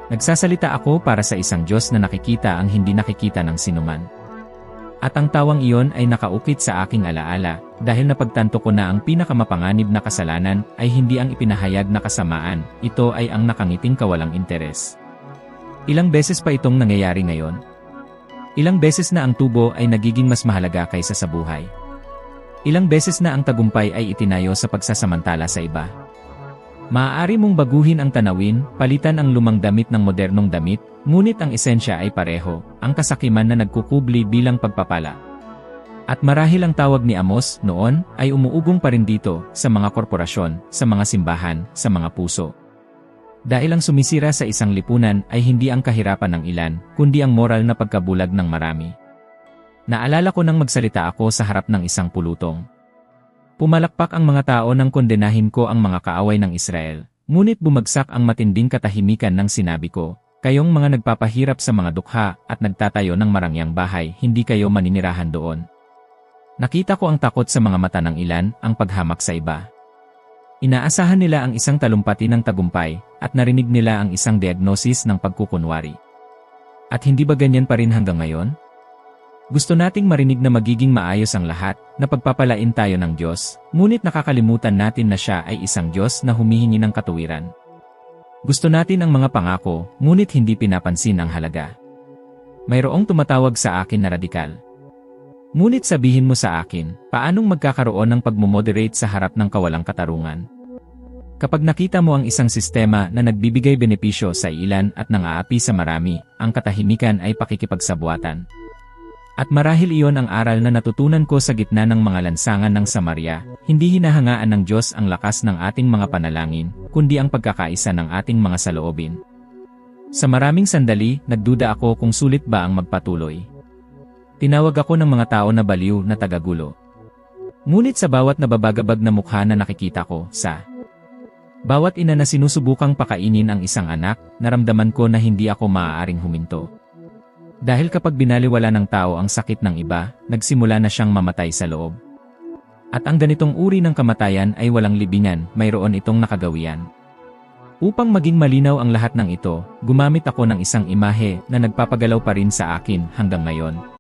Nagsasalita ako para sa isang Diyos na nakikita ang hindi nakikita ng sinuman. At ang tawang iyon ay nakaukit sa aking alaala, dahil napagtanto ko na ang pinakamapanganib na kasalanan ay hindi ang ipinahayag na kasamaan, ito ay ang nakangiting kawalang interes. Ilang beses pa itong nangyayari ngayon? Ilang beses na ang tubo ay nagiging mas mahalaga kaysa sa buhay? Ilang beses na ang tagumpay ay itinayo sa pagsasamantala sa iba? Maaari mong baguhin ang tanawin, palitan ang lumang damit ng modernong damit, ngunit ang esensya ay pareho, ang kasakiman na nagkukubli bilang pagpapala. At marahil ang tawag ni Amos noon ay umuugong pa rin dito, sa mga korporasyon, sa mga simbahan, sa mga puso. Dahil ang sumisira sa isang lipunan ay hindi ang kahirapan ng ilan, kundi ang moral na pagkabulag ng marami. Naalala ko nang magsalita ako sa harap ng isang pulutong. Pumalakpak ang mga tao nang kondenahin ko ang mga kaaway ng Israel, ngunit bumagsak ang matinding katahimikan ng sinabi ko, kayong mga nagpapahirap sa mga dukha at nagtatayo ng marangyang bahay, hindi kayo maninirahan doon. Nakita ko ang takot sa mga mata ng ilan, ang paghamak sa iba. Inaasahan nila ang isang talumpati ng tagumpay, at narinig nila ang isang diagnosis ng pagkukunwari. At hindi ba ganyan pa rin hanggang ngayon? Gusto nating marinig na magiging maayos ang lahat, na pagpapalain tayo ng Diyos, ngunit nakakalimutan natin na Siya ay isang Diyos na humihingi ng katuwiran. Gusto natin ang mga pangako, ngunit hindi pinapansin ang halaga. Mayroong tumatawag sa akin na radikal. Ngunit sabihin mo sa akin, paanong magkakaroon ng pagmomoderate sa harap ng kawalang katarungan? Kapag nakita mo ang isang sistema na nagbibigay benepisyo sa ilan at nang-aapi sa marami, ang katahimikan ay pakikipagsabuatan. At marahil iyon ang aral na natutunan ko sa gitna ng mga lansangan ng Samaria, hindi hinahangaan ng Diyos ang lakas ng ating mga panalangin, kundi ang pagkakaisa ng ating mga saloobin. Sa maraming sandali, nagduda ako kung sulit ba ang magpatuloy. Tinawag ako ng mga tao na baliw na tagagulo. Ngunit sa bawat nababagabag na mukha na nakikita ko, sa bawat ina na sinusubukang pakainin ang isang anak, naramdaman ko na hindi ako maaaring huminto. Dahil kapag binaliwala ng tao ang sakit ng iba, nagsimula na siyang mamatay sa loob. At ang ganitong uri ng kamatayan ay walang libingan, mayroon itong nakagawian. Upang maging malinaw ang lahat ng ito, gumamit ako ng isang imahe na nagpapagalaw pa rin sa akin hanggang ngayon.